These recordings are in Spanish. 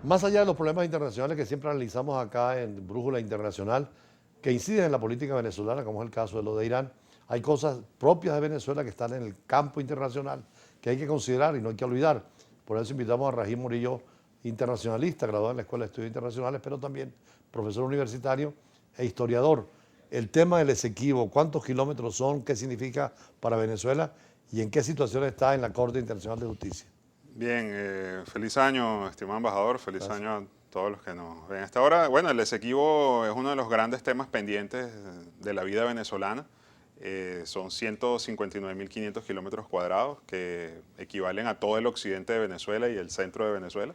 Más allá de los problemas internacionales que siempre analizamos acá en Brújula Internacional, que inciden en la política venezolana, como es el caso de lo de Irán, hay cosas propias de Venezuela que están en el campo internacional que hay que considerar y no hay que olvidar. Por eso invitamos a Rajim Murillo, internacionalista, graduado en la Escuela de Estudios Internacionales, pero también profesor universitario e historiador. El tema del Esequibo, cuántos kilómetros son, qué significa para Venezuela y en qué situación está en la Corte Internacional de Justicia. Bien, feliz año, estimado embajador, feliz Gracias. año a todos los que nos ven a esta hora. Bueno, el Esequibo es uno de los grandes temas pendientes de la vida venezolana. Son 159.500 kilómetros cuadrados que equivalen a todo el occidente de Venezuela y el centro de Venezuela.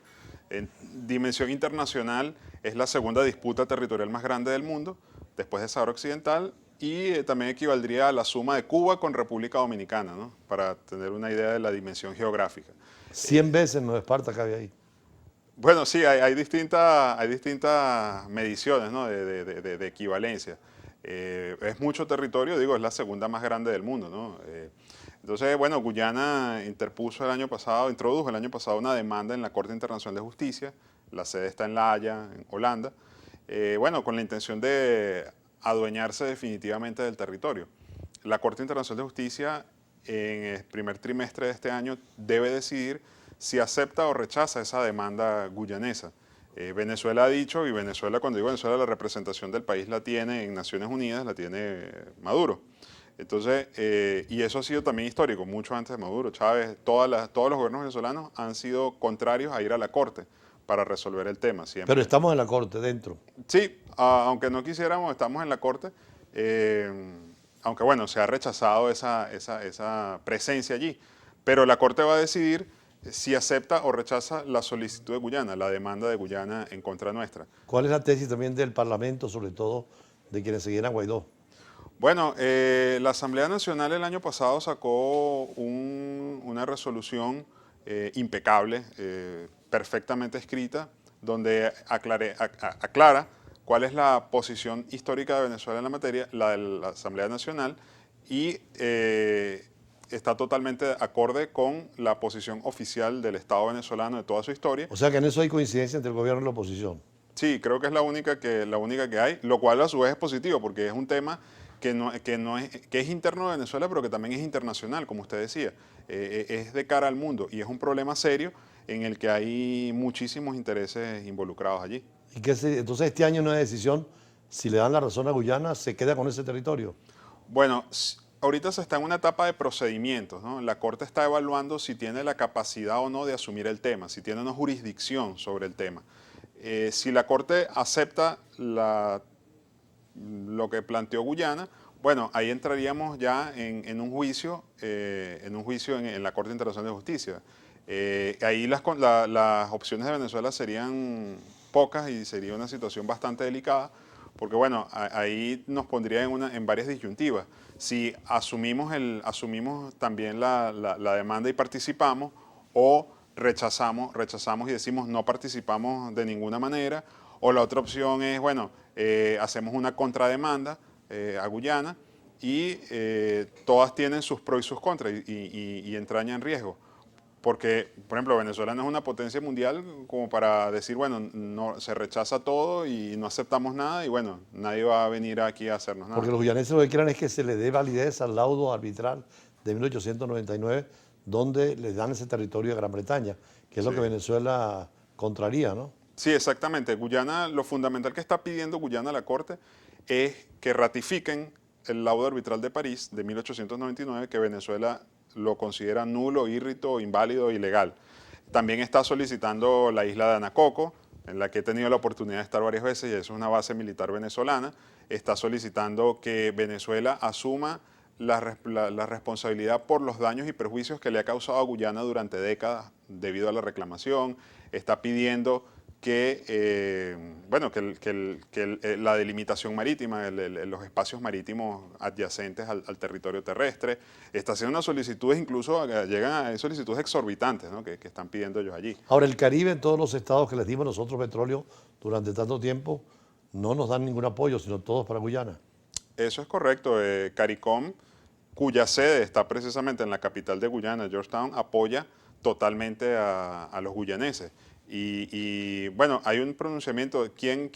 En dimensión internacional es la segunda disputa territorial más grande del mundo, después de Sahara Occidental, y también equivaldría a la suma de Cuba con República Dominicana, ¿no? Para tener una idea de la dimensión geográfica. 100 veces Nueva Esparta cabe ahí. Bueno, sí, hay distintas mediciones, ¿no? de equivalencia. Es mucho territorio, digo, es la segunda más grande del mundo, ¿no? Entonces, bueno, Guyana introdujo el año pasado una demanda en la Corte Internacional de Justicia, la sede está en La Haya, en Holanda, bueno, con la intención de adueñarse definitivamente del territorio. La Corte Internacional de Justicia en el primer trimestre de este año debe decidir si acepta o rechaza esa demanda guyanesa. Venezuela ha dicho, y Venezuela, cuando digo Venezuela, la representación del país la tiene en Naciones Unidas, la tiene Maduro. Entonces, y eso ha sido también histórico, mucho antes de Maduro. Chávez, todos los gobiernos venezolanos han sido contrarios a ir a la Corte para resolver el tema Pero siempre. estamos en la Corte, dentro. Sí, aunque no quisiéramos, estamos en la Corte. eh, Aunque bueno, se ha rechazado esa presencia allí. Pero la Corte va a decidir si acepta o rechaza la solicitud de Guyana, la demanda de Guyana en contra nuestra. ¿Cuál es la tesis también del Parlamento, sobre todo de quienes seguían a Guaidó? Bueno, la Asamblea Nacional el año pasado sacó una resolución impecable, perfectamente escrita, donde aclara cuál es la posición histórica de Venezuela en la materia, la de la Asamblea Nacional, y está totalmente acorde con la posición oficial del Estado venezolano de toda su historia. O sea que en eso hay coincidencia entre el gobierno y la oposición. Sí, creo que es la única que hay, lo cual a su vez es positivo porque es un tema que es interno de Venezuela, pero que también es internacional, como usted decía. Es de cara al mundo y es un problema serio en el que hay muchísimos intereses involucrados allí. Entonces este año no hay decisión, si le dan la razón a Guyana, se queda con ese territorio. Bueno, ahorita se está en una etapa de procedimientos, ¿no? La Corte está evaluando si tiene la capacidad o no de asumir el tema, si tiene una jurisdicción sobre el tema. Si la Corte acepta lo que planteó Guyana, bueno, ahí entraríamos ya en un juicio, en la Corte Internacional de Justicia. Ahí las opciones de Venezuela serían pocas y sería una situación bastante delicada, porque bueno, ahí nos pondría en varias disyuntivas. Si asumimos también la demanda y participamos, o rechazamos y decimos no participamos de ninguna manera, o la otra opción es, bueno, hacemos una contrademanda a Guyana y todas tienen sus pros y sus contras y entrañan riesgo. Porque, por ejemplo, Venezuela no es una potencia mundial como para decir, bueno, no, se rechaza todo y no aceptamos nada y bueno, nadie va a venir aquí a hacernos Porque nada. los guyaneses lo que quieren es que se le dé validez al laudo arbitral de 1899, donde le dan ese territorio a Gran Bretaña, que es lo Sí. que Venezuela contraría, ¿no? Sí, exactamente. Guyana, lo fundamental que está pidiendo Guyana a la Corte es que ratifiquen el laudo arbitral de París de 1899, que Venezuela lo considera nulo, írrito, inválido, ilegal. También está solicitando la isla de Anacoco, en la que he tenido la oportunidad de estar varias veces, y eso es una base militar venezolana. Está solicitando que Venezuela asuma la responsabilidad por los daños y perjuicios que le ha causado a Guyana durante décadas debido a la reclamación. Está pidiendo bueno, la delimitación marítima, los espacios marítimos adyacentes al territorio terrestre. Está haciendo unas solicitudes, incluso llegan a solicitudes exorbitantes, ¿no? que están pidiendo ellos allí. Ahora, el Caribe, en todos los estados que les dimos nosotros petróleo durante tanto tiempo, no nos dan ningún apoyo, sino todos para Guyana. Eso es correcto. CARICOM, cuya sede está precisamente en la capital de Guyana, Georgetown, apoya totalmente a los guyaneses. Bueno, hay un pronunciamiento. ¿Quién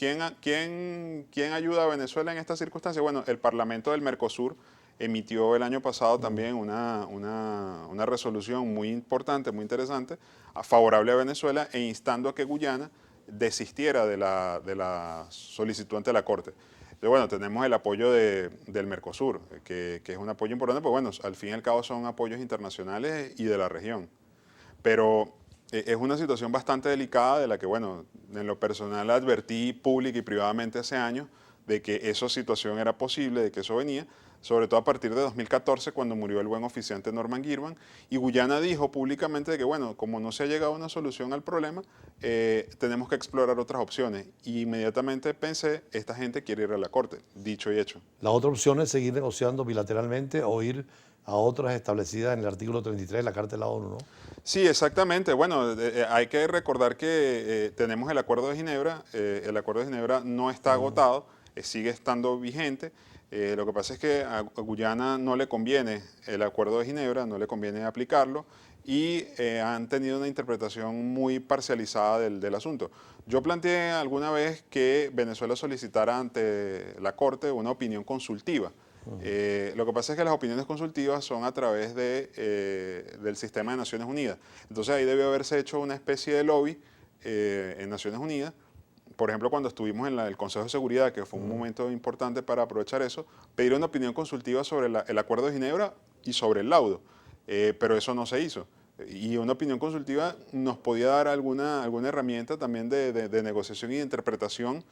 ayuda a Venezuela en estas circunstancias? Bueno, el Parlamento del Mercosur emitió el año pasado también una resolución muy importante, muy interesante, favorable a Venezuela e instando a que Guyana desistiera de la solicitud ante la Corte. Entonces, bueno, tenemos el apoyo del Mercosur, que es un apoyo importante, pues bueno, al fin y al cabo son apoyos internacionales y de la región. Pero es una situación bastante delicada de la que, bueno, en lo personal advertí pública y privadamente hace años de que esa situación era posible, de que eso venía, sobre todo a partir de 2014, cuando murió el buen oficiante Norman Girvan, y Guyana dijo públicamente de que, bueno, como no se ha llegado a una solución al problema, tenemos que explorar otras opciones. Y inmediatamente pensé, esta gente quiere ir a la corte, dicho y hecho. La otra opción es seguir negociando bilateralmente o ir a otras establecidas en el artículo 33 de la Carta de la ONU, ¿no? Sí, exactamente. Bueno, hay que recordar que tenemos el Acuerdo de Ginebra. El Acuerdo de Ginebra no está agotado, sigue estando vigente. Lo que pasa es que a Guyana no le conviene el Acuerdo de Ginebra, no le conviene aplicarlo y han tenido una interpretación muy parcializada del asunto. Yo planteé alguna vez que Venezuela solicitara ante la Corte una opinión consultiva. Lo que pasa es que las opiniones consultivas son a través del sistema de Naciones Unidas. Entonces ahí debe haberse hecho una especie de lobby en Naciones Unidas. Por ejemplo, cuando estuvimos en el Consejo de Seguridad, que fue un momento importante para aprovechar eso, pedir una opinión consultiva sobre el Acuerdo de Ginebra y sobre el laudo. Pero eso no se hizo. Y una opinión consultiva nos podía dar alguna herramienta también de negociación y de interpretación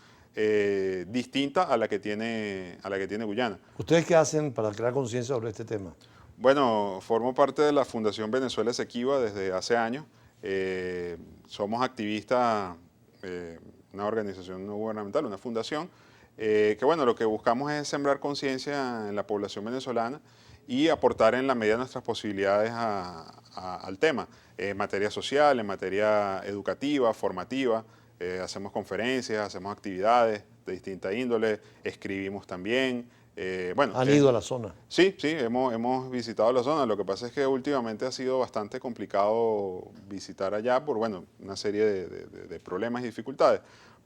distinta a la que tiene Guyana. ¿Ustedes qué hacen para crear conciencia sobre este tema? Bueno, formo parte de la Fundación Venezuela Esequiba desde hace años. Somos activistas, una organización no gubernamental, una fundación, que bueno, lo que buscamos es sembrar conciencia en la población venezolana y aportar en la medida de nuestras posibilidades al tema, en materia social, en materia educativa, formativa. Hacemos conferencias, hacemos actividades de distinta índole, escribimos también. Bueno, ¿Han ido a la zona? sí, sí, hemos visitado la zona. Lo que pasa es que últimamente ha sido bastante complicado visitar allá por, bueno, una serie de problemas y dificultades.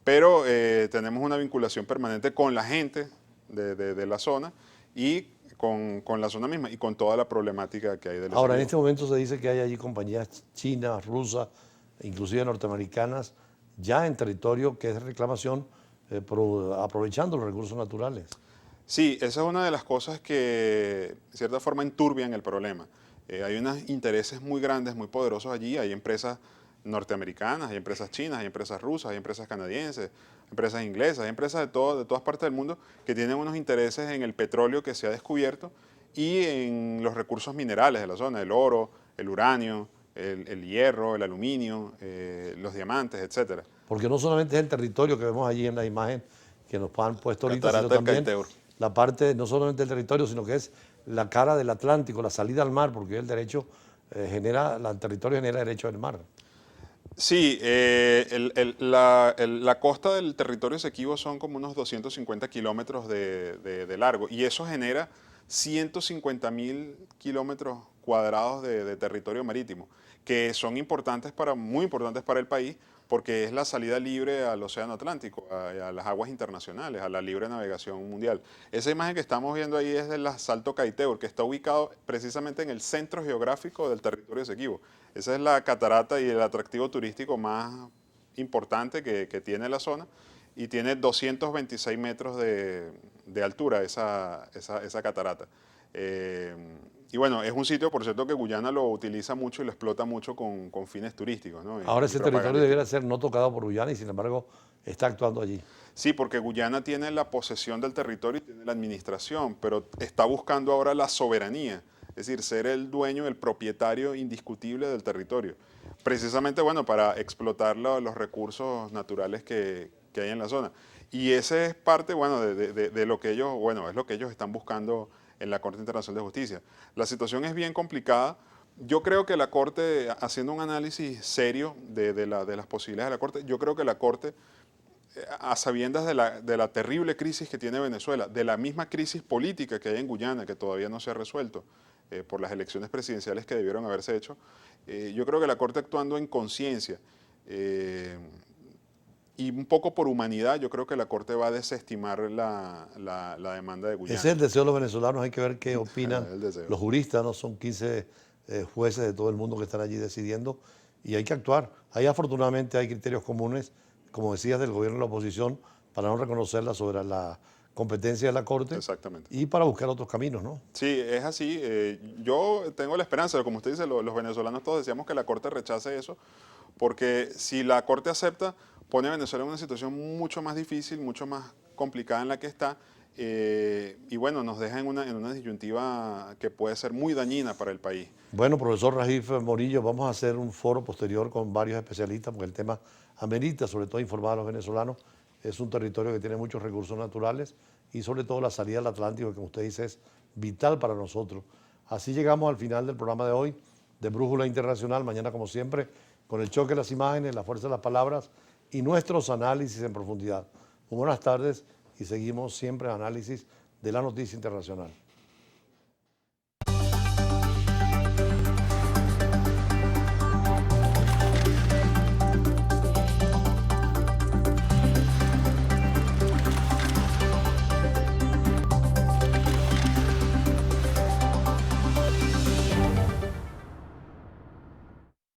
Pero tenemos una vinculación permanente con la gente de la zona y con la zona misma y con toda la problemática que hay del Ahora, en Esequibo. este momento se dice que hay allí compañías chinas, rusas, inclusive norteamericanas, ya en territorio que es de reclamación, aprovechando los recursos naturales. Sí, esa es una de las cosas que, de cierta forma, enturbian el problema. Hay unos intereses muy grandes, muy poderosos allí. Hay empresas norteamericanas, hay empresas chinas, hay empresas rusas, hay empresas canadienses, empresas inglesas, hay empresas de todas partes del mundo que tienen unos intereses en el petróleo que se ha descubierto y en los recursos minerales de la zona, el oro, el uranio, el hierro, el aluminio, los diamantes, etcétera. Porque no solamente es el territorio que vemos allí en la imagen que nos han puesto ahorita, sino Catarata del también Caiteo. la parte, no solamente del territorio, sino que es la cara del Atlántico, la salida al mar, porque el derecho el territorio genera derecho al mar. Sí, la costa del territorio Esequibo son como unos 250 kilómetros de largo y eso genera 150.000 kilómetros cuadrados de territorio marítimo, que son muy importantes para el país porque es la salida libre al Océano Atlántico, a las aguas internacionales, a la libre navegación mundial. Esa imagen que estamos viendo ahí es del Salto Caiteo, que está ubicado precisamente en el centro geográfico del territorio Esequibo. Esa es la catarata y el atractivo turístico más importante que tiene la zona y tiene 226 metros de altura esa catarata. Y bueno, es un sitio, por cierto, que Guyana lo utiliza mucho y lo explota mucho con fines turísticos, ¿no? Ahora Y ese territorio debería propagandísticos. ser no tocado por Guyana y sin embargo está actuando allí. Sí, porque Guyana tiene la posesión del territorio y tiene la administración, pero está buscando ahora la soberanía, es decir, ser el dueño, el propietario indiscutible del territorio. Precisamente, bueno, para explotar los recursos naturales que hay en la zona. Y ese es parte, bueno, de lo que ellos, bueno, es lo que ellos están buscando en la Corte Internacional de Justicia. La situación es bien complicada. Yo creo que la Corte, haciendo un análisis serio de las posibilidades de la Corte, yo creo que la Corte a sabiendas de la terrible crisis que tiene Venezuela, de la misma crisis política que hay en Guyana, que todavía no se ha resuelto por las elecciones presidenciales que debieron haberse hecho, yo creo que la Corte actuando en conciencia Y un poco por humanidad, yo creo que la Corte va a desestimar la demanda de Guyana. Ese es el deseo de los venezolanos, hay que ver qué opinan El deseo. los juristas, ¿no? Son 15 jueces de todo el mundo que están allí decidiendo y hay que actuar. Ahí afortunadamente hay criterios comunes, como decías, del gobierno y la oposición, para no reconocerla sobre la competencia de la Corte Exactamente. y para buscar otros caminos, ¿no? Sí, es así. Yo tengo la esperanza, como usted dice, los venezolanos todos decíamos que la Corte rechace eso, porque si la Corte acepta, pone a Venezuela en una situación mucho más difícil, mucho más complicada en la que está, y bueno, nos deja en una disyuntiva que puede ser muy dañina para el país. Bueno, profesor Rajif Morillo, vamos a hacer un foro posterior con varios especialistas porque el tema amerita, sobre todo informar a los venezolanos. Es un territorio que tiene muchos recursos naturales y sobre todo la salida al Atlántico, que como usted dice es vital para nosotros. Así llegamos al final del programa de hoy de Brújula Internacional. Mañana, como siempre, con el choque de las imágenes, la fuerza de las palabras y nuestros análisis en profundidad. Muy buenas tardes y seguimos siempre en análisis de la noticia internacional.